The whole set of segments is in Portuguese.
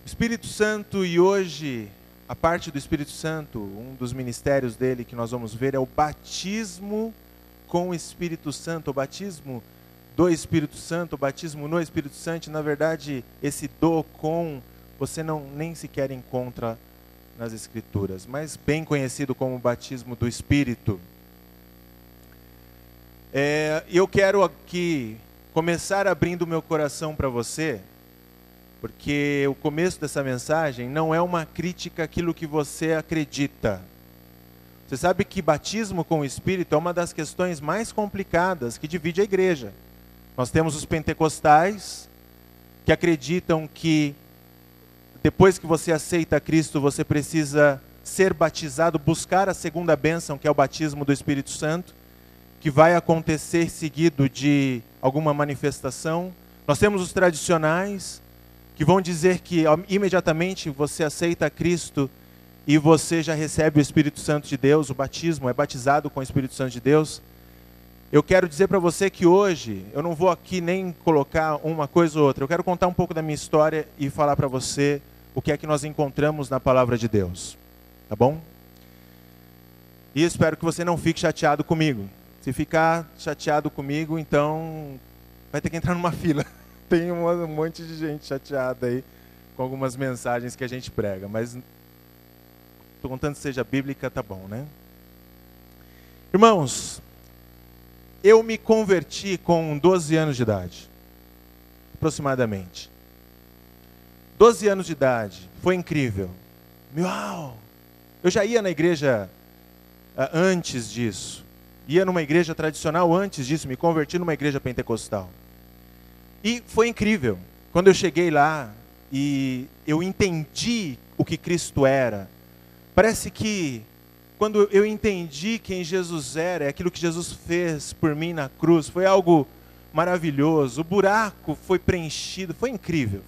Espírito Santo, e hoje, a parte do Espírito Santo, um dos ministérios dele que nós vamos ver é o batismo com o Espírito Santo, o batismo do Espírito Santo, o batismo no Espírito Santo. Na verdade, esse do com, você nem sequer encontra nas Escrituras, mas bem conhecido como o batismo do Espírito. Eu quero aqui começar abrindo meu coração para você, porque o começo dessa mensagem não é uma crítica àquilo que você acredita. Você sabe que batismo com o Espírito é uma das questões mais complicadas que divide a igreja. Nós temos os pentecostais, que acreditam que depois que você aceita Cristo, você precisa ser batizado, buscar a segunda bênção, que é o batismo do Espírito Santo, que vai acontecer seguido de alguma manifestação. Nós temos os tradicionais, que vão dizer que imediatamente você aceita Cristo e você já recebe o Espírito Santo de Deus, o batismo, é batizado com o Espírito Santo de Deus. Eu quero dizer para você que hoje, eu não vou aqui nem colocar uma coisa ou outra, eu quero contar um pouco da minha história e falar para você o que é que nós encontramos na palavra de Deus, tá bom? E espero que você não fique chateado comigo. Se ficar chateado comigo, então vai ter que entrar numa fila. Tem um monte de gente chateada aí com algumas mensagens que a gente prega, mas contanto que seja bíblica, tá bom, né? Irmãos, eu me converti com 12 anos de idade, aproximadamente. 12 anos de idade, foi incrível. Uau! Eu já ia na igreja antes disso, ia numa igreja tradicional antes disso, me converti numa igreja pentecostal. E foi incrível, quando eu cheguei lá e eu entendi o que Cristo era. Parece que quando eu entendi quem Jesus era, aquilo que Jesus fez por mim na cruz, foi algo maravilhoso. O buraco foi preenchido, foi incrível,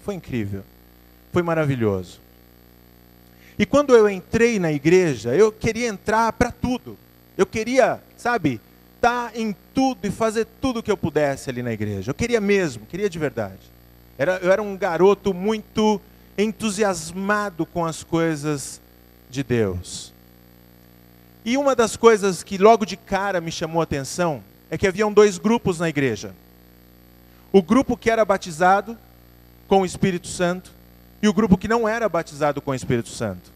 foi maravilhoso. E quando eu entrei na igreja, eu queria entrar para tudo. Eu queria, sabe, estar em tudo e fazer tudo o que eu pudesse ali na igreja. Eu queria mesmo, queria de verdade. Eu era um garoto muito entusiasmado com as coisas de Deus. E uma das coisas que logo de cara me chamou a atenção é que haviam dois grupos na igreja. O grupo que era batizado com o Espírito Santo e o grupo que não era batizado com o Espírito Santo.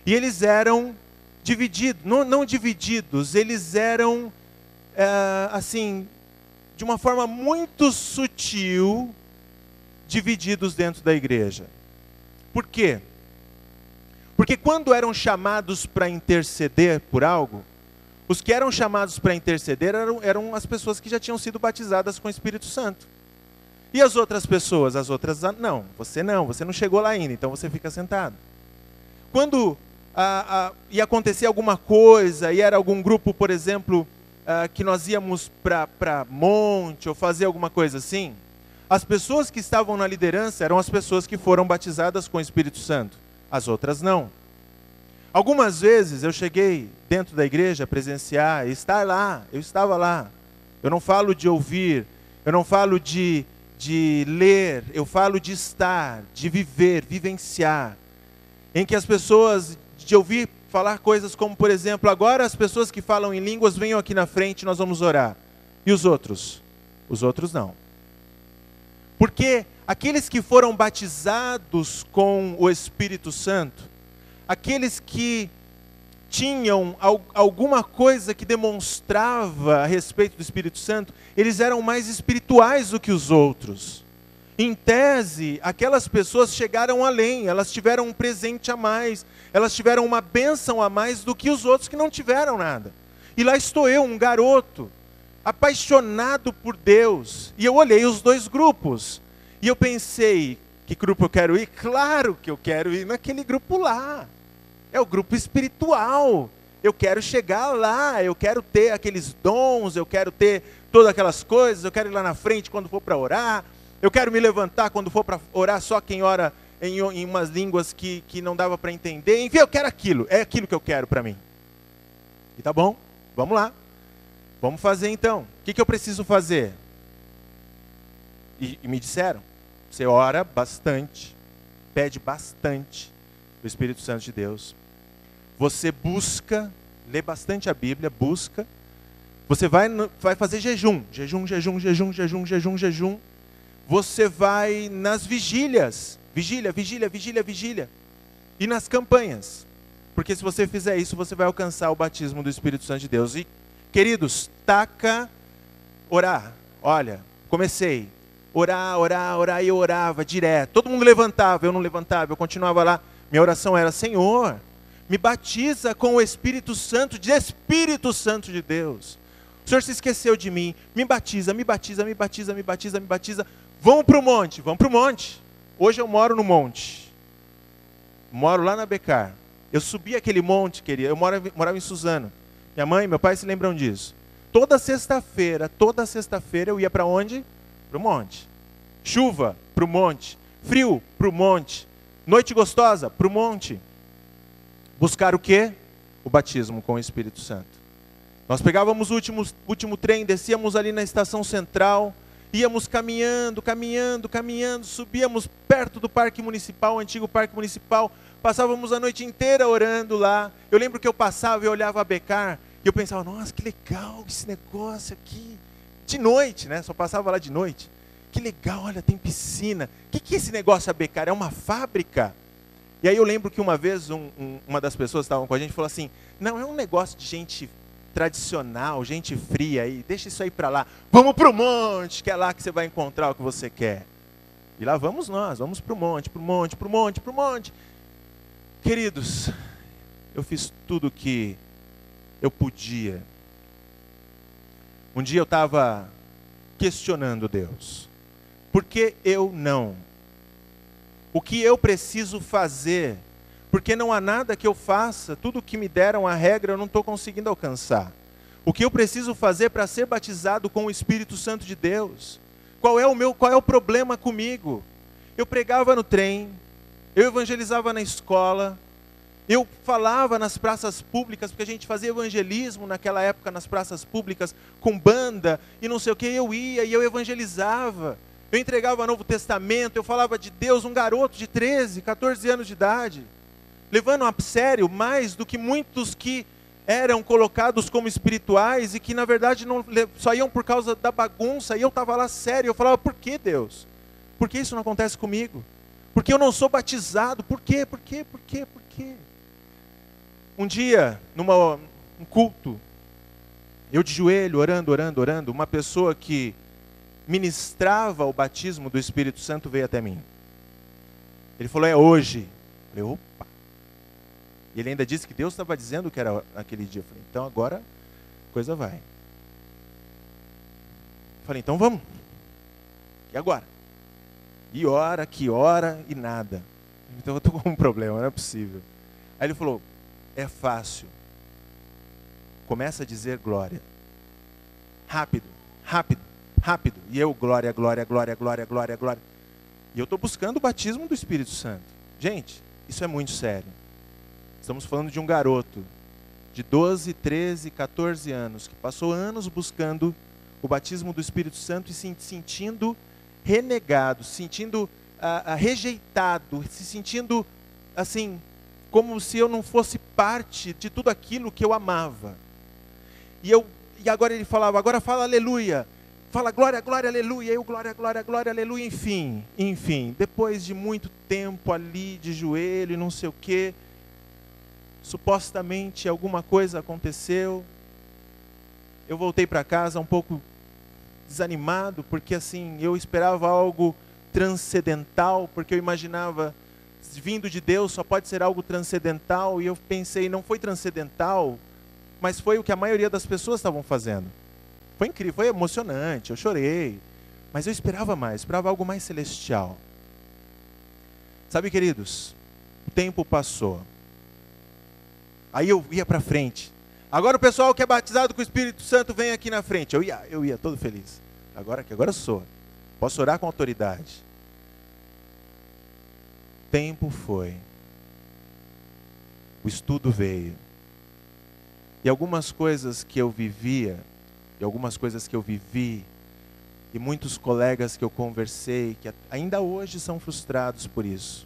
E eles eram divididos, não divididos, eles eram assim, de uma forma muito sutil, divididos dentro da igreja. Por quê? Porque quando eram chamados para interceder por algo, os que eram chamados para interceder eram as pessoas que já tinham sido batizadas com o Espírito Santo. E as outras pessoas? As outras, não, você não chegou lá ainda, então você fica sentado. Quando ia acontecer alguma coisa, e era algum grupo, por exemplo, que nós íamos para monte ou fazer alguma coisa assim, as pessoas que estavam na liderança eram as pessoas que foram batizadas com o Espírito Santo, as outras não. Algumas vezes eu cheguei dentro da igreja a presenciar, estar lá, eu estava lá. Eu não falo de ouvir, eu não falo de ler, eu falo de estar, de viver, vivenciar, em que as pessoas, de ouvir falar coisas como, por exemplo, agora as pessoas que falam em línguas venham aqui na frente, nós vamos orar. E os outros? Os outros não. Porque aqueles que foram batizados com o Espírito Santo, aqueles que tinham alguma coisa que demonstrava a respeito do Espírito Santo, eles eram mais espirituais do que os outros. Em tese, aquelas pessoas chegaram além, elas tiveram um presente a mais, elas tiveram uma bênção a mais do que os outros que não tiveram nada. E lá estou eu, um garoto, apaixonado por Deus, e eu olhei os dois grupos, e eu pensei, que grupo eu quero ir? Claro que eu quero ir naquele grupo lá, é o grupo espiritual, eu quero chegar lá, eu quero ter aqueles dons, eu quero ter todas aquelas coisas, eu quero ir lá na frente quando for para orar, eu quero me levantar quando for para orar só quem ora em umas línguas que não dava para entender. Enfim, eu quero aquilo. É aquilo que eu quero para mim. E tá bom, vamos lá. Vamos fazer então. O que eu preciso fazer? E me disseram, você ora bastante. pede bastante o Espírito Santo de Deus. Você busca, lê bastante a Bíblia, busca. Você vai fazer jejum. Você vai nas vigílias. Vigília. E nas campanhas. Porque se você fizer isso, você vai alcançar o batismo do Espírito Santo de Deus. E, queridos, orar. Olha, comecei. Orar, e eu orava direto. Todo mundo levantava, eu não levantava, eu continuava lá. Minha oração era: Senhor, me batiza com o Espírito Santo de Deus. O Senhor se esqueceu de mim. Me batiza. Vamos para o monte. Hoje eu moro no monte. Moro lá na Becar. Eu subi aquele monte, querida. Eu morava em Suzano. Minha mãe e meu pai se lembram disso. Toda sexta-feira eu ia para onde? Para o monte. Chuva, para o monte. Frio, para o monte. Noite gostosa, para o monte. Buscar o quê? O batismo com o Espírito Santo. Nós pegávamos o último trem, descíamos ali na estação central, íamos caminhando, subíamos perto do Parque Municipal, o antigo Parque Municipal, passávamos a noite inteira orando lá. Eu lembro que eu passava e olhava a Becar, e eu pensava: nossa, que legal esse negócio aqui. De noite, né? Só passava lá de noite. Que legal, olha, tem piscina. O que é esse negócio a Becar? É uma fábrica? E aí eu lembro que uma vez uma das pessoas que estavam com a gente falou assim: não, é um negócio de gente tradicional, gente fria aí, deixa isso aí para lá. Vamos para o monte, que é lá que você vai encontrar o que você quer. E lá vamos nós, vamos para o monte. Queridos, eu fiz tudo o que eu podia. Um dia eu estava questionando Deus. Por que eu não? O que eu preciso fazer? Porque não há nada que eu faça, tudo que me deram a regra eu não estou conseguindo alcançar. O que eu preciso fazer para ser batizado com o Espírito Santo de Deus? Qual é o problema comigo? Eu pregava no trem, eu evangelizava na escola, eu falava nas praças públicas, porque a gente fazia evangelismo naquela época nas praças públicas, com banda e não sei o que, eu ia e eu evangelizava. Eu entregava o Novo Testamento, eu falava de Deus, um garoto de 13, 14 anos de idade, levando a sério mais do que muitos que eram colocados como espirituais e que na verdade só iam por causa da bagunça, e eu estava lá sério, eu falava: por que, Deus? Por que isso não acontece comigo? Por que eu não sou batizado? Por quê? Um dia, um culto, eu de joelho, orando, uma pessoa que ministrava o batismo do Espírito Santo veio até mim. Ele falou: é hoje. Eu falei: opa. E ele ainda disse que Deus estava dizendo que era aquele dia. Eu falei: então agora a coisa vai. Eu falei: então vamos. E agora? Que hora e nada. Então eu estou com um problema, não é possível. Aí ele falou: é fácil. Começa a dizer glória. Rápido. E eu, glória. E eu estou buscando o batismo do Espírito Santo. Gente, isso é muito sério. Estamos falando de um garoto de 12, 13, 14 anos, que passou anos buscando o batismo do Espírito Santo e se sentindo renegado, se sentindo rejeitado, se sentindo assim, como se eu não fosse parte de tudo aquilo que eu amava. E agora ele falava: agora fala aleluia. Fala glória, aleluia. Eu glória, aleluia. Enfim, depois de muito tempo ali de joelho e não sei o quê, supostamente alguma coisa aconteceu. Eu voltei para casa um pouco desanimado, porque assim, eu esperava algo transcendental, porque eu imaginava, vindo de Deus só pode ser algo transcendental, e eu pensei, não foi transcendental, mas foi o que a maioria das pessoas estavam fazendo. Foi incrível, foi emocionante, eu chorei, mas eu esperava mais, esperava algo mais celestial. Sabe, queridos, o tempo passou. Aí eu ia para frente. Agora o pessoal que é batizado com o Espírito Santo vem aqui na frente. Eu ia todo feliz. Agora eu sou. Posso orar com autoridade. O tempo foi. O estudo veio. E algumas coisas que eu vivia, e algumas coisas que eu vivi, e muitos colegas que eu conversei, que ainda hoje são frustrados por isso.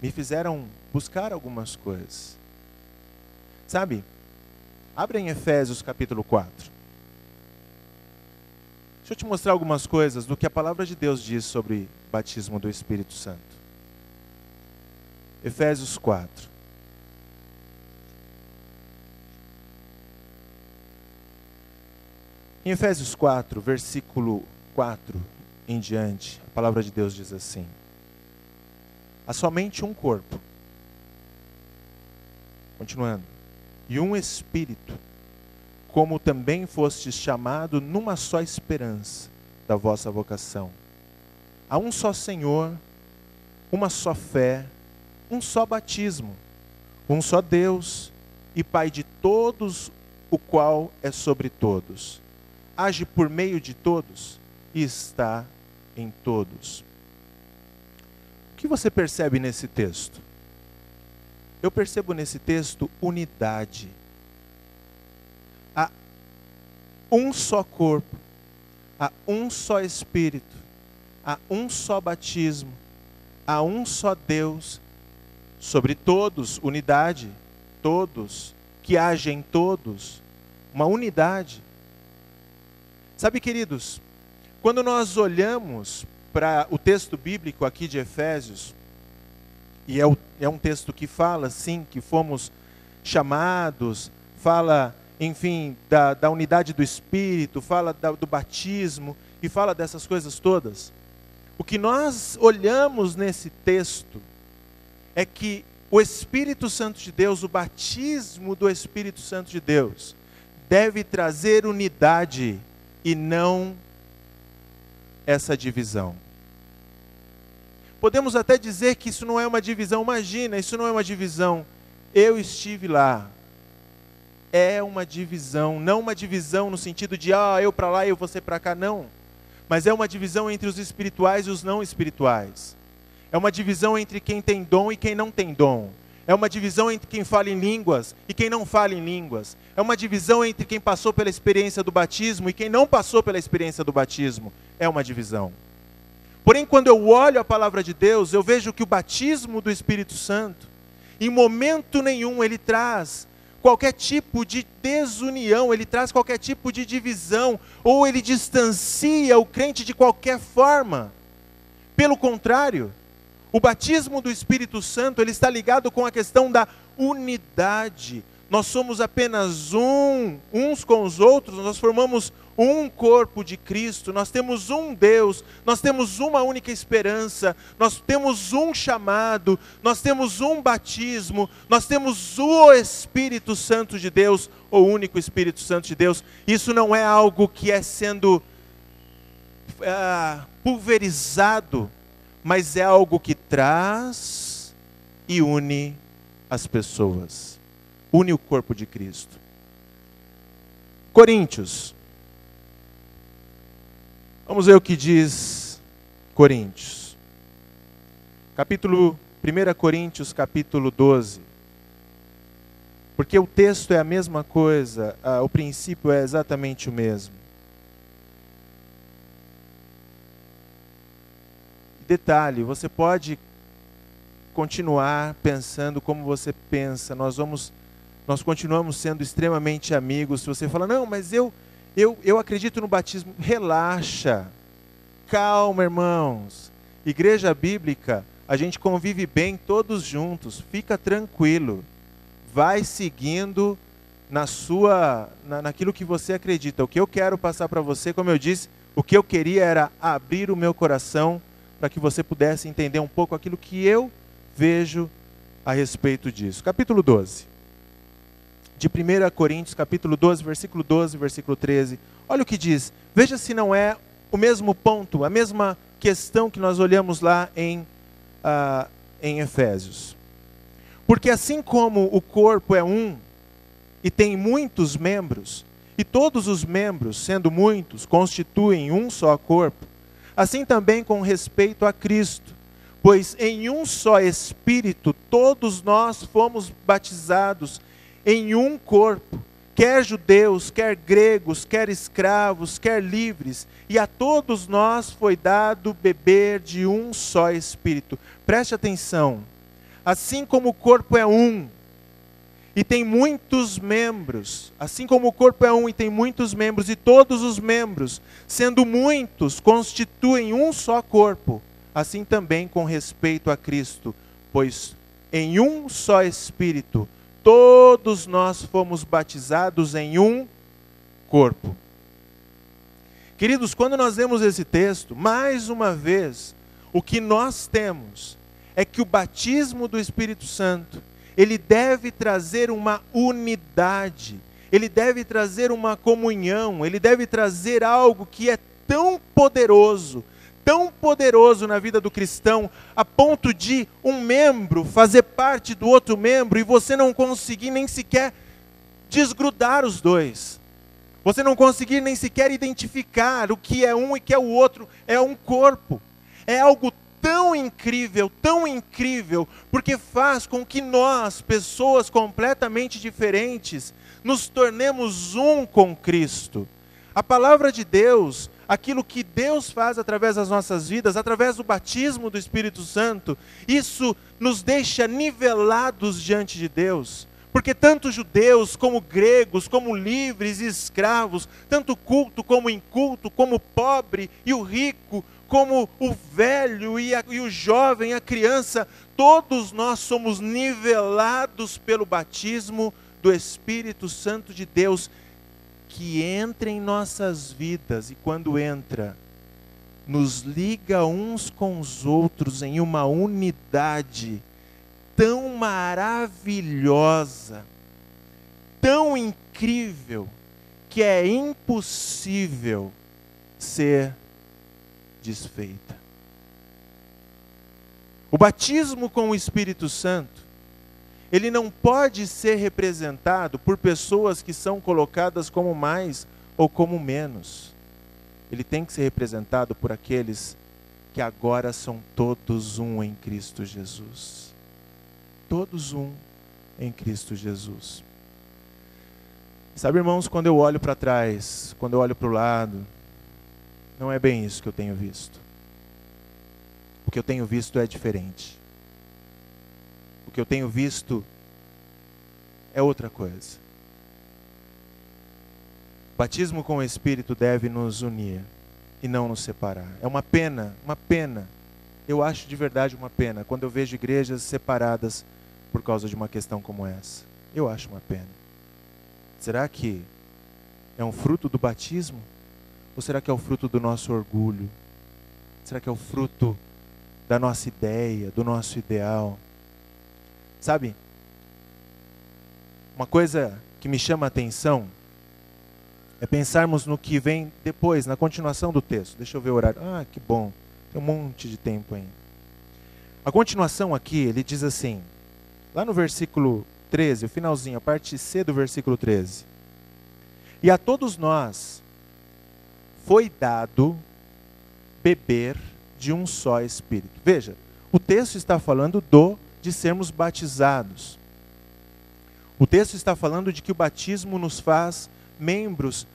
me fizeram buscar algumas coisas. Sabe? Abre em Efésios capítulo 4. Deixa eu te mostrar algumas coisas do que a palavra de Deus diz sobre o batismo do Espírito Santo. Efésios 4. Em Efésios 4, versículo 4 em diante, a palavra de Deus diz assim: há somente um corpo, continuando, e um Espírito, como também fostes chamado numa só esperança da vossa vocação. Há um só Senhor, uma só fé, um só batismo, um só Deus e Pai de todos, o qual é sobre todos, age por meio de todos e está em todos. O que você percebe nesse texto? Eu percebo nesse texto unidade. Há um só corpo, há um só Espírito, há um só batismo, há um só Deus, sobre todos, unidade, todos, que age em todos, uma unidade. Sabe, queridos, quando nós olhamos para o texto bíblico aqui de Efésios, e é um texto que fala, sim, que fomos chamados, fala, enfim, da unidade do Espírito, fala do batismo, e fala dessas coisas todas. O que nós olhamos nesse texto é que o Espírito Santo de Deus, o batismo do Espírito Santo de Deus, deve trazer unidade e não essa divisão. Podemos até dizer que isso não é uma divisão, imagina, isso não é uma divisão. Eu estive lá. É uma divisão, não uma divisão no sentido de, eu para lá e você para cá, não. Mas é uma divisão entre os espirituais e os não espirituais. É uma divisão entre quem tem dom e quem não tem dom. É uma divisão entre quem fala em línguas e quem não fala em línguas. É uma divisão entre quem passou pela experiência do batismo e quem não passou pela experiência do batismo. É uma divisão. Porém, quando eu olho a palavra de Deus, eu vejo que o batismo do Espírito Santo, em momento nenhum ele traz qualquer tipo de desunião, ele traz qualquer tipo de divisão, ou ele distancia o crente de qualquer forma. Pelo contrário, o batismo do Espírito Santo, ele está ligado com a questão da unidade. Nós somos apenas uns com os outros, nós formamos um corpo de Cristo, nós temos um Deus, nós temos uma única esperança, nós temos um chamado, nós temos um batismo, nós temos o Espírito Santo de Deus, o único Espírito Santo de Deus. Isso não é algo que é sendo pulverizado, mas é algo que traz e une as pessoas. Une o corpo de Cristo. Coríntios. Vamos ver o que diz Coríntios. 1 Coríntios, capítulo 12. Porque o texto é a mesma coisa, o princípio é exatamente o mesmo. Detalhe, você pode continuar pensando como você pensa, nós continuamos sendo extremamente amigos. Se você fala, não, mas eu acredito no batismo, relaxa, calma, irmãos. Igreja bíblica, a gente convive bem todos juntos, fica tranquilo, vai seguindo naquilo que você acredita. O que eu quero passar para você, como eu disse, o que eu queria era abrir o meu coração para que você pudesse entender um pouco aquilo que eu vejo a respeito disso. Capítulo 12. De 1 Coríntios, capítulo 12, versículo 12, versículo 13. Olha o que diz. Veja se não é o mesmo ponto, a mesma questão que nós olhamos lá em Efésios. Porque assim como o corpo é um e tem muitos membros, e todos os membros, sendo muitos, constituem um só corpo, assim também com respeito a Cristo, pois em um só Espírito todos nós fomos batizados em um corpo, quer judeus, quer gregos, quer escravos, quer livres, e a todos nós foi dado beber de um só Espírito. Preste atenção, assim como o corpo é um, e tem muitos membros, assim como o corpo é um e tem muitos membros, e todos os membros, sendo muitos, constituem um só corpo, assim também com respeito a Cristo, pois em um só Espírito, todos nós fomos batizados em um corpo. Queridos, quando nós lemos esse texto, mais uma vez, o que nós temos é que o batismo do Espírito Santo, ele deve trazer uma unidade, ele deve trazer uma comunhão, ele deve trazer algo que é tão poderoso na vida do cristão, a ponto de um membro fazer parte do outro membro e você não conseguir nem sequer desgrudar os dois. Você não conseguir nem sequer identificar o que é um e o que é o outro. É um corpo. É algo tão incrível, porque faz com que nós, pessoas completamente diferentes, nos tornemos um com Cristo. A palavra de Deus, aquilo que Deus faz através das nossas vidas, através do batismo do Espírito Santo, isso nos deixa nivelados diante de Deus. Porque tanto judeus, como gregos, como livres e escravos, tanto culto como inculto, como pobre e o rico, como o velho e o jovem, a criança, todos nós somos nivelados pelo batismo do Espírito Santo de Deus, que entra em nossas vidas e quando entra, nos liga uns com os outros em uma unidade tão maravilhosa, tão incrível, que é impossível ser desfeita. O batismo com o Espírito Santo, ele não pode ser representado por pessoas que são colocadas como mais ou como menos. Ele tem que ser representado por aqueles que agora são todos um em Cristo Jesus. Todos um em Cristo Jesus. Sabe, irmãos, quando eu olho para trás, quando eu olho para o lado, não é bem isso que eu tenho visto. O que eu tenho visto é diferente. O que eu tenho visto é outra coisa. O batismo com o Espírito deve nos unir e não nos separar. É uma pena. Eu acho de verdade uma pena quando eu vejo igrejas separadas por causa de uma questão como essa. Eu acho uma pena. Será que é um fruto do batismo? Ou será que é o fruto do nosso orgulho? Será que é o fruto da nossa ideia, do nosso ideal? Sabe, uma coisa que me chama a atenção é pensarmos no que vem depois, na continuação do texto. Deixa eu ver o horário. Ah, que bom. Tem um monte de tempo ainda. A continuação aqui, ele diz assim, lá no versículo 13, o finalzinho, a parte C do versículo 13. E a todos nós foi dado beber de um só Espírito. Veja, o texto está falando de sermos batizados. O texto está falando de que o batismo nos faz membros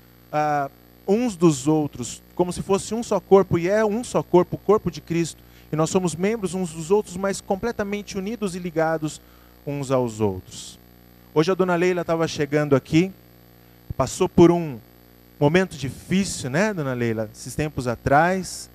uns dos outros, como se fosse um só corpo, e é um só corpo, o corpo de Cristo. E nós somos membros uns dos outros, mas completamente unidos e ligados uns aos outros. Hoje a dona Leila estava chegando aqui, passou por um momento difícil, né, dona Leila? Esses tempos atrás.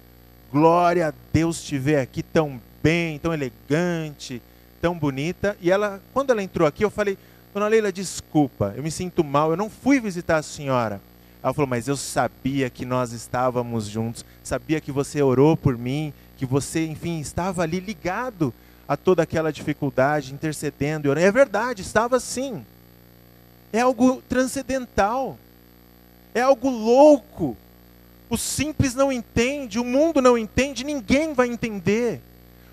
Glória a Deus te ver aqui tão bem, tão elegante, tão bonita. E ela, quando ela entrou aqui, eu falei, dona Leila, desculpa, eu me sinto mal, eu não fui visitar a senhora. Ela falou, mas eu sabia que nós estávamos juntos, sabia que você orou por mim, que você, enfim, estava ali ligado a toda aquela dificuldade, intercedendo e orando. É verdade, estava sim. É algo transcendental, é algo louco. O simples não entende, o mundo não entende, ninguém vai entender.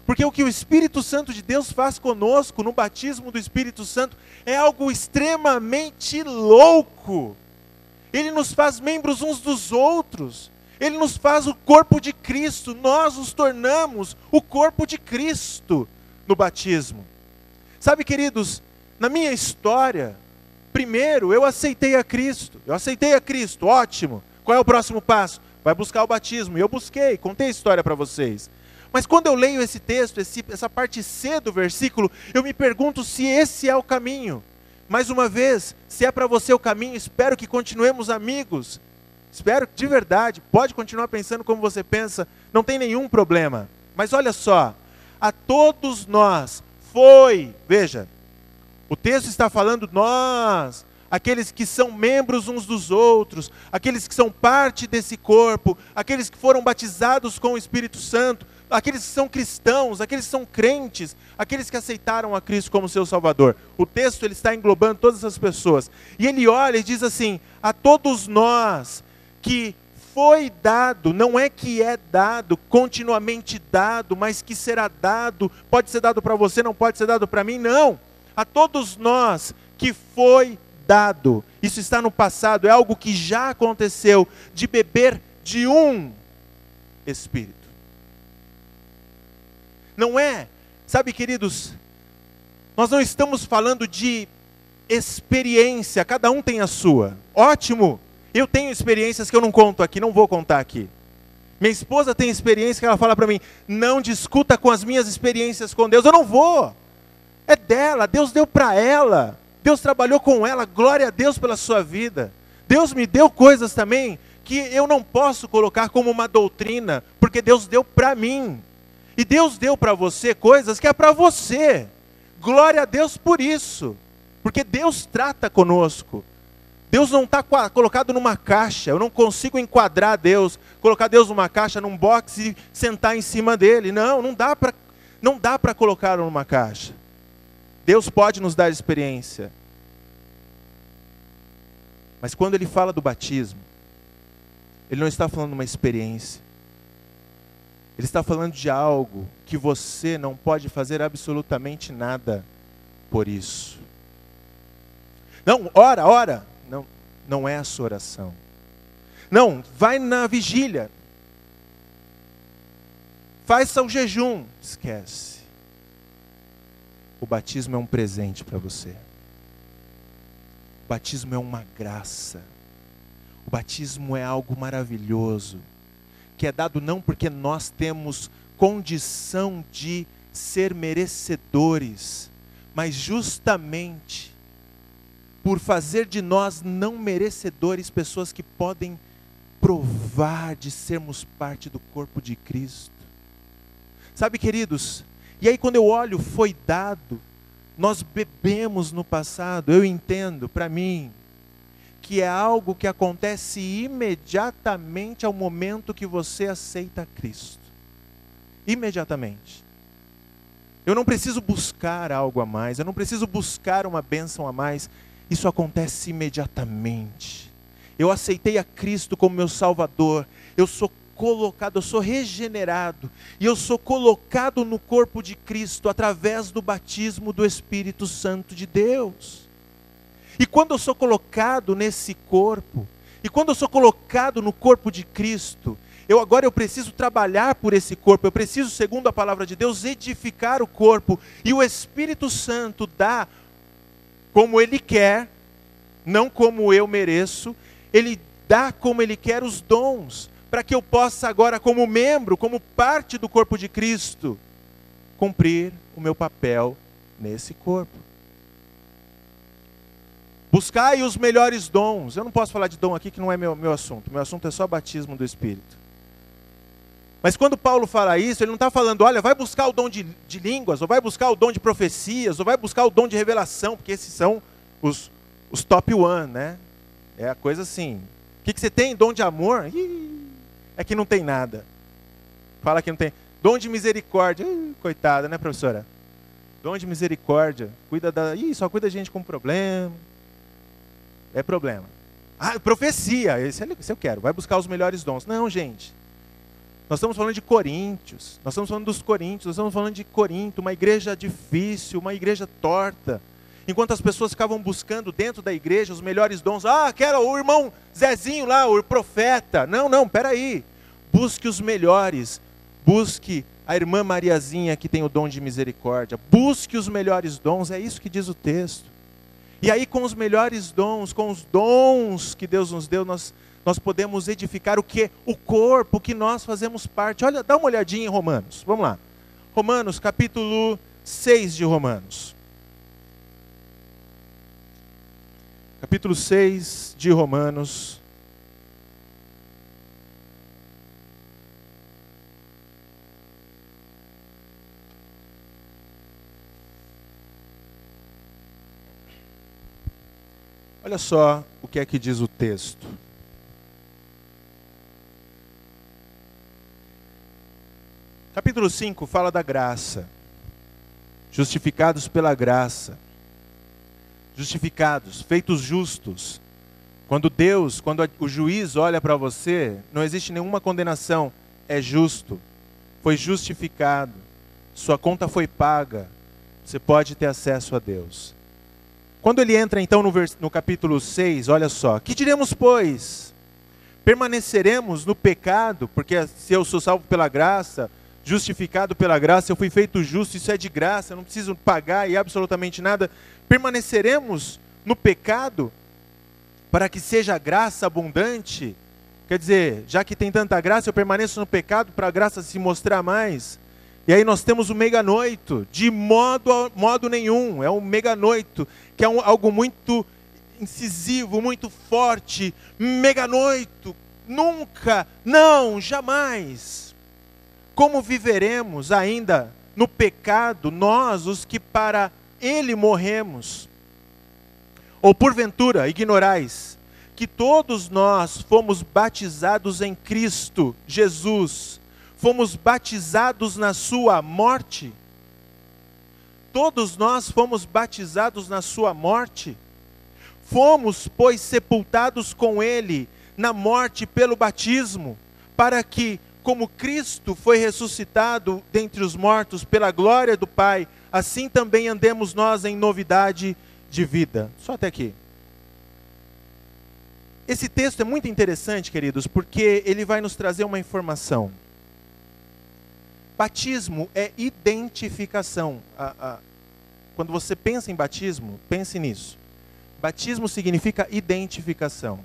Porque o que o Espírito Santo de Deus faz conosco no batismo do Espírito Santo é algo extremamente louco. Ele nos faz membros uns dos outros. Ele nos faz o corpo de Cristo. Nós nos tornamos o corpo de Cristo no batismo. Sabe, queridos, na minha história, primeiro eu aceitei a Cristo. Ótimo. Qual é o próximo passo? Vai buscar o batismo. E eu busquei, contei a história para vocês. Mas quando eu leio esse texto, essa parte C do versículo, eu me pergunto se esse é o caminho. Mais uma vez, se é para você o caminho, espero que continuemos amigos. Espero de verdade, pode continuar pensando como você pensa, não tem nenhum problema. Mas olha só, a todos nós veja, o texto está falando nós, aqueles que são membros uns dos outros, aqueles que são parte desse corpo, aqueles que foram batizados com o Espírito Santo, aqueles que são cristãos, aqueles que são crentes, aqueles que aceitaram a Cristo como seu Salvador. O texto ele está englobando todas essas pessoas. E ele olha e diz assim, a todos nós que foi dado, não é que é dado, continuamente dado, mas que será dado, pode ser dado para você, não pode ser dado para mim, não. A todos nós que foi dado, isso está no passado, é algo que já aconteceu, de beber de um Espírito. Não é, sabe queridos, nós não estamos falando de experiência, cada um tem a sua, ótimo. Eu tenho experiências que eu não conto aqui, não vou contar aqui. Minha esposa tem experiência que ela fala para mim, não discuta com as minhas experiências com Deus. Eu não vou. É dela, Deus deu para ela. Deus trabalhou com ela, glória a Deus pela sua vida. Deus me deu coisas também que eu não posso colocar como uma doutrina, porque Deus deu para mim. E Deus deu para você coisas que é para você. Glória a Deus por isso. Porque Deus trata conosco. Deus não está colocado numa caixa, eu não consigo enquadrar Deus, colocar Deus numa caixa, num box e sentar em cima dele. Não dá para colocá-lo numa caixa. Deus pode nos dar experiência. Mas quando ele fala do batismo, ele não está falando de uma experiência. Ele está falando de algo que você não pode fazer absolutamente nada por isso. Não, ora. Não é a sua oração. Não, vai na vigília. Faça o jejum. Esquece. O batismo é um presente para você. O batismo é uma graça. O batismo é algo maravilhoso, que é dado não porque nós temos condição de ser merecedores, mas justamente por fazer de nós não merecedores, pessoas que podem provar de sermos parte do corpo de Cristo. Sabe, queridos, e aí quando eu olho, foi dado, nós bebemos no passado, eu entendo, para mim, que é algo que acontece imediatamente ao momento que você aceita Cristo. Imediatamente. Eu não preciso buscar algo a mais, eu não preciso buscar uma bênção a mais. Isso acontece imediatamente. Eu aceitei a Cristo como meu Salvador. Eu sou colocado, eu sou regenerado. E eu sou colocado no corpo de Cristo através do batismo do Espírito Santo de Deus. E quando eu sou colocado nesse corpo, e quando eu sou colocado no corpo de Cristo, agora eu preciso trabalhar por esse corpo, eu preciso, segundo a palavra de Deus, edificar o corpo. E o Espírito Santo dá como Ele quer, não como eu mereço. Ele dá como Ele quer os dons, para que eu possa agora, como membro, como parte do corpo de Cristo, cumprir o meu papel nesse corpo. Buscai os melhores dons. Eu não posso falar de dom aqui, que não é meu assunto. Meu assunto é só batismo do Espírito. Mas quando Paulo fala isso, ele não está falando, olha, vai buscar o dom de línguas, ou vai buscar o dom de profecias, ou vai buscar o dom de revelação, porque esses são os top one, né? É a coisa assim. O que você tem? Dom de amor? É que não tem nada. Fala que não tem. Dom de misericórdia. Coitada, né, professora? Dom de misericórdia. Só cuida de gente com problema. É problema. Profecia. Esse eu quero. Vai buscar os melhores dons. Não, gente. Nós estamos falando de Coríntios, nós estamos falando dos Coríntios, nós estamos falando de Corinto, uma igreja difícil, uma igreja torta. Enquanto as pessoas ficavam buscando dentro da igreja os melhores dons, quero o irmão Zezinho lá, o profeta. Não, peraí. Busque os melhores, busque a irmã Mariazinha que tem o dom de misericórdia, busque os melhores dons, é isso que diz o texto. E aí com os melhores dons, com os dons que Deus nos deu, nós nós podemos edificar o quê? O corpo que nós fazemos parte. Olha, dá uma olhadinha em Romanos. Vamos lá. Romanos, capítulo 6 de Romanos. Capítulo 6 de Romanos. Olha só o que é que diz o texto. Capítulo 5 fala da graça. Justificados pela graça. Justificados, feitos justos. Quando o juiz olha para você, não existe nenhuma condenação. É justo. Foi justificado. Sua conta foi paga. Você pode ter acesso a Deus. Quando ele entra então no capítulo 6, olha só. Que diremos, pois? Permaneceremos no pecado? Porque se eu sou salvo pela graça, justificado pela graça, eu fui feito justo, isso é de graça, eu não preciso pagar e absolutamente nada. Permaneceremos no pecado para que seja a graça abundante? Quer dizer, já que tem tanta graça, eu permaneço no pecado para a graça se mostrar mais? E aí nós temos o meganoito, de modo nenhum, é um meganoito, que é algo muito incisivo, muito forte. Meganoito, nunca, não, jamais. Como viveremos ainda no pecado, nós, os que para ele morremos? Ou porventura, ignorais, que todos nós fomos batizados em Cristo Jesus, fomos batizados na sua morte? Todos nós fomos batizados na sua morte? Fomos, pois, sepultados com ele na morte pelo batismo, para que, como Cristo foi ressuscitado dentre os mortos pela glória do Pai, assim também andemos nós em novidade de vida. Só até aqui. Esse texto é muito interessante, queridos, porque ele vai nos trazer uma informação. Batismo é identificação. Quando você pensa em batismo, pense nisso. Batismo significa identificação.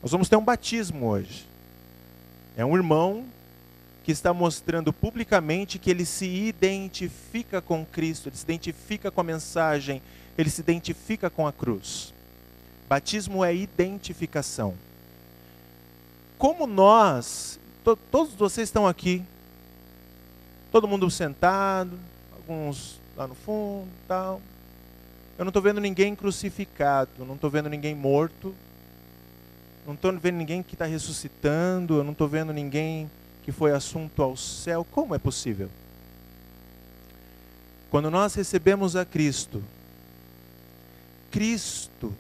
Nós vamos ter um batismo hoje. É um irmão que está mostrando publicamente que ele se identifica com Cristo, ele se identifica com a mensagem, ele se identifica com a cruz. Batismo é identificação. Como nós, todos vocês estão aqui, todo mundo sentado, alguns lá no fundo e tal. Eu não estou vendo ninguém crucificado, não estou vendo ninguém morto, não estou vendo ninguém que está ressuscitando, eu não estou vendo ninguém que foi assunto ao céu. Como é possível? Quando nós recebemos a Cristo, Cristo,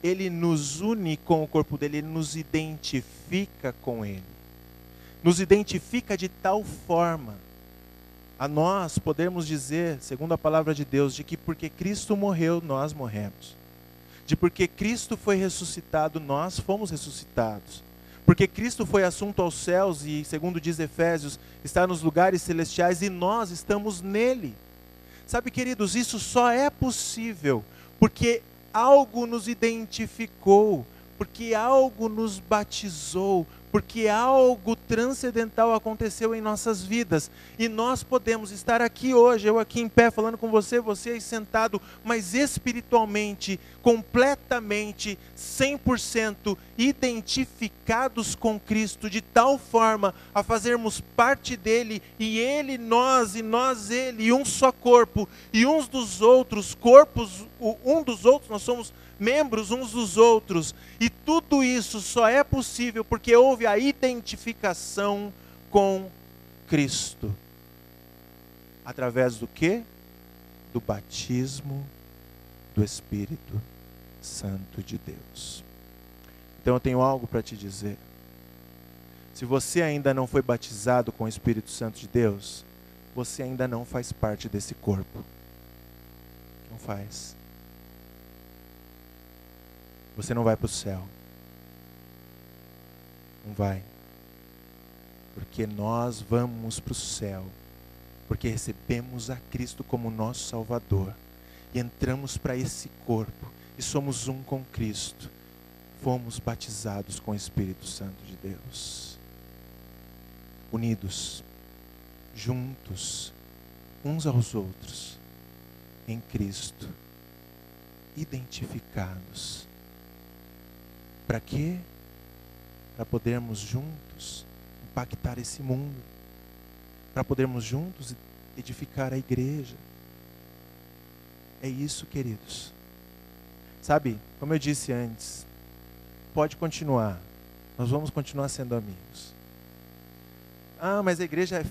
Ele nos une com o corpo dele, Ele nos identifica com Ele. Nos identifica de tal forma a nós podermos dizer, segundo a palavra de Deus, de que porque Cristo morreu, nós morremos. De porque Cristo foi ressuscitado, nós fomos ressuscitados. Porque Cristo foi assunto aos céus e, segundo diz Efésios, está nos lugares celestiais e nós estamos nele. Sabe, queridos, isso só é possível porque algo nos identificou, porque algo nos batizou, porque algo transcendental aconteceu em nossas vidas. E nós podemos estar aqui hoje, eu aqui em pé falando com você, você aí sentado, mas espiritualmente, completamente, 100% identificados com Cristo, de tal forma a fazermos parte dele, e ele, nós, e nós, ele, e um só corpo, e uns dos outros, corpos, um dos outros, nós somos membros uns dos outros, e tudo isso só é possível porque houve a identificação com Cristo. Através do quê? Do batismo do Espírito Santo de Deus. Então eu tenho algo para te dizer. Se você ainda não foi batizado com o Espírito Santo de Deus, você ainda não faz parte desse corpo. Não faz. Você não vai para o céu. Não vai. Porque nós vamos para o céu. Porque recebemos a Cristo como nosso Salvador. E entramos para esse corpo. E somos um com Cristo. fomos batizados com o Espírito Santo de Deus. Unidos, juntos, uns aos outros, em Cristo, identificados. Para quê? Para podermos juntos impactar esse mundo, para podermos juntos edificar a igreja. É isso, queridos. Sabe, como eu disse antes, pode continuar, nós vamos continuar sendo amigos. Ah, mas a igreja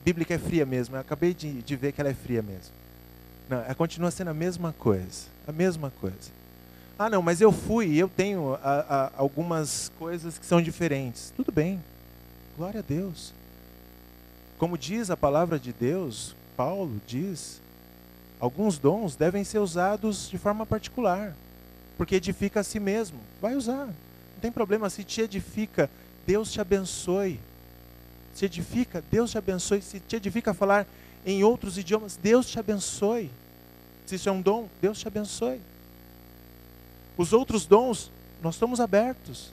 bíblica é fria mesmo, eu acabei de ver que ela é fria mesmo. Não, ela continua sendo a mesma coisa, a mesma coisa. Ah não, mas eu fui e eu tenho algumas coisas que são diferentes. Tudo bem, glória a Deus. Como diz a palavra de Deus, Paulo diz, alguns dons devem ser usados de forma particular, porque edifica a si mesmo. Vai usar, não tem problema. Se te edifica, Deus te abençoe. Se edifica, Deus te abençoe. Se te edifica a falar em outros idiomas, Deus te abençoe. Se isso é um dom, Deus te abençoe. Os outros dons, nós estamos abertos.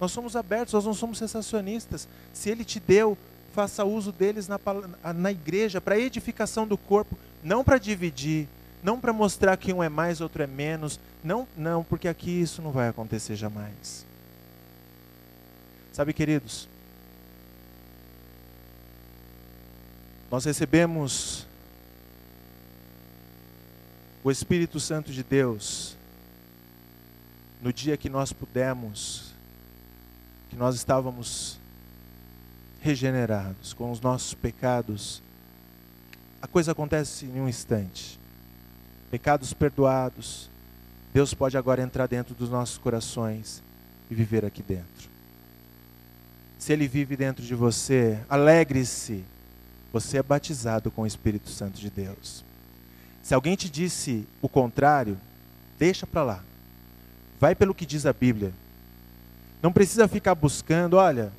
Nós somos abertos, nós não somos sensacionistas. Se Ele te deu, faça uso deles na igreja, para edificação do corpo, não para dividir, não para mostrar que um é mais, outro é menos. Não, porque aqui isso não vai acontecer jamais. Sabe, queridos, nós recebemos o Espírito Santo de Deus no dia que nós pudemos, que nós estávamos regenerados, com os nossos pecados. A coisa acontece em um instante. Pecados perdoados, Deus pode agora entrar dentro dos nossos corações e viver aqui dentro. Se Ele vive dentro de você, alegre-se. Você é batizado com o Espírito Santo de Deus. Se alguém te disse o contrário, deixa para lá. Vai pelo que diz a Bíblia. Não precisa ficar buscando, olha,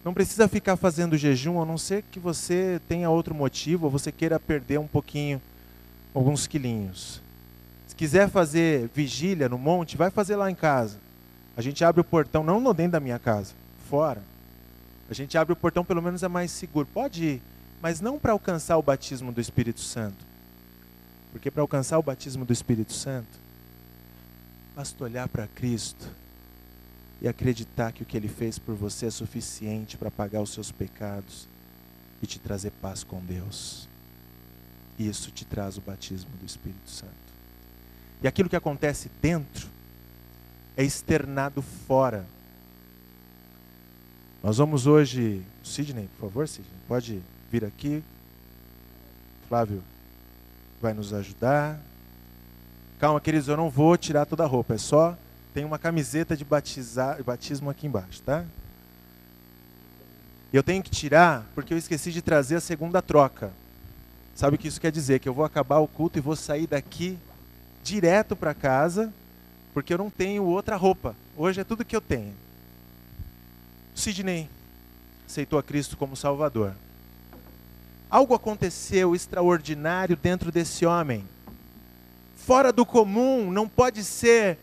não precisa ficar fazendo jejum, a não ser que você tenha outro motivo, ou você queira perder um pouquinho, alguns quilinhos. Se quiser fazer vigília no monte, vai fazer lá em casa. A gente abre o portão, não dentro da minha casa, fora. A gente abre o portão, pelo menos é mais seguro. Pode ir, mas não para alcançar o batismo do Espírito Santo. Porque para alcançar o batismo do Espírito Santo, basta olhar para Cristo e acreditar que o que Ele fez por você é suficiente para pagar os seus pecados e te trazer paz com Deus. Isso te traz o batismo do Espírito Santo. E aquilo que acontece dentro é externado fora. Nós vamos hoje... Sidney, por favor, Sidney, pode vir aqui. Flávio vai nos ajudar. Calma, queridos, eu não vou tirar toda a roupa, é só... Tem uma camiseta de batismo aqui embaixo, tá? E eu tenho que tirar porque eu esqueci de trazer a segunda troca. Sabe o que isso quer dizer? Que eu vou acabar o culto e vou sair daqui direto para casa, porque eu não tenho outra roupa. Hoje é tudo que eu tenho. Sidney aceitou a Cristo como Salvador. Algo aconteceu extraordinário dentro desse homem. Fora do comum, não pode ser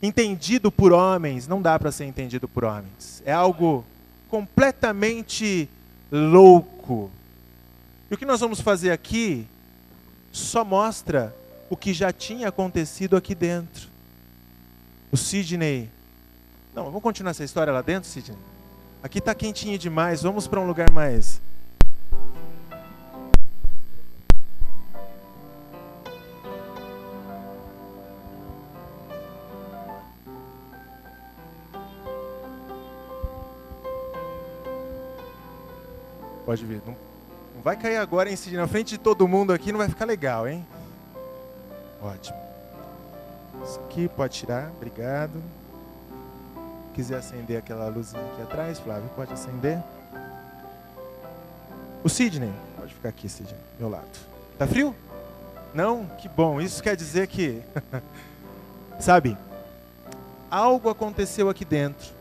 entendido por homens, não dá para ser entendido por homens. É algo completamente louco. E o que nós vamos fazer aqui só mostra o que já tinha acontecido aqui dentro. O Sidney... Não, vamos continuar essa história lá dentro, Sidney? Aqui está quentinho demais, vamos para um lugar mais... Pode vir. Não vai cair agora, hein, Sidney? Na frente de todo mundo aqui não vai ficar legal, hein? Ótimo. Isso aqui pode tirar, obrigado. Quiser acender aquela luzinha aqui atrás, Flávio, pode acender. O Sidney, pode ficar aqui, Sidney, do meu lado. Tá frio? Não? Que bom. Isso quer dizer que... Sabe, algo aconteceu aqui dentro.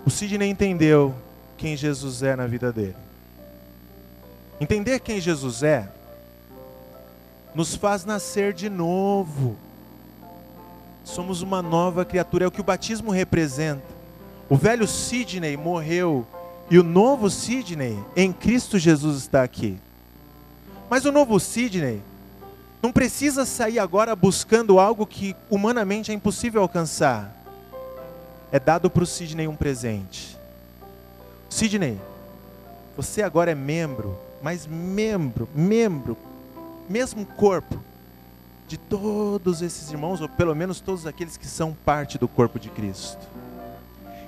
O Sidney entendeu quem Jesus é na vida dele. Entender quem Jesus é nos faz nascer de novo. Somos uma nova criatura, é o que o batismo representa. O velho Sidney morreu e o novo Sidney em Cristo Jesus está aqui. Mas o novo Sidney não precisa sair agora buscando algo que humanamente é impossível alcançar. É dado para o Sidney um presente. Sidney, você agora é membro, mas membro, mesmo corpo de todos esses irmãos, ou pelo menos todos aqueles que são parte do corpo de Cristo.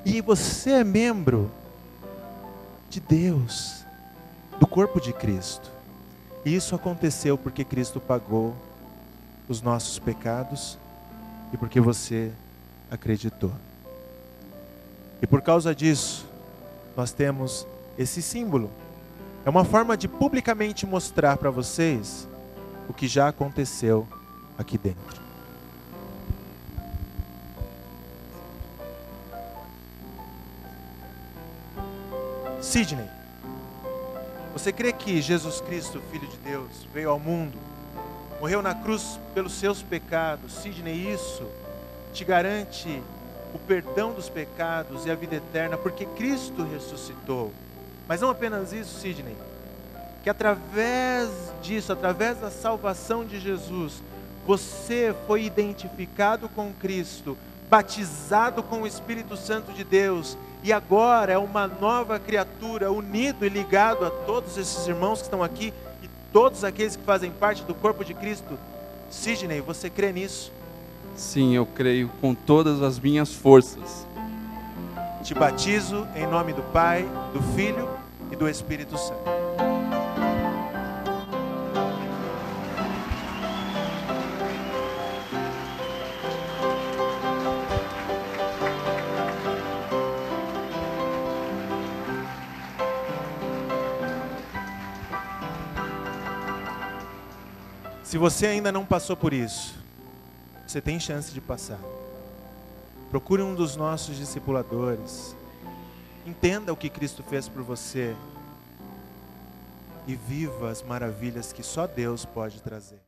E você é membro de Deus, do corpo de Cristo. E isso aconteceu porque Cristo pagou os nossos pecados e porque você acreditou. E por causa disso, nós temos esse símbolo. É uma forma de publicamente mostrar para vocês o que já aconteceu aqui dentro. Sidney, você crê que Jesus Cristo, Filho de Deus, veio ao mundo, morreu na cruz pelos seus pecados? Sidney, isso te garante o perdão dos pecados e a vida eterna, porque Cristo ressuscitou. Mas não apenas isso, Sidney, que através disso, através da salvação de Jesus, você foi identificado com Cristo, batizado com o Espírito Santo de Deus, e agora é uma nova criatura, unido e ligado a todos esses irmãos que estão aqui, e todos aqueles que fazem parte do corpo de Cristo. Sidney, você crê nisso? Sim, eu creio com todas as minhas forças. Te batizo em nome do Pai, do Filho e do Espírito Santo. Se você ainda não passou por isso, você tem chance de passar. Procure um dos nossos discipuladores. Entenda o que Cristo fez por você. E viva as maravilhas que só Deus pode trazer.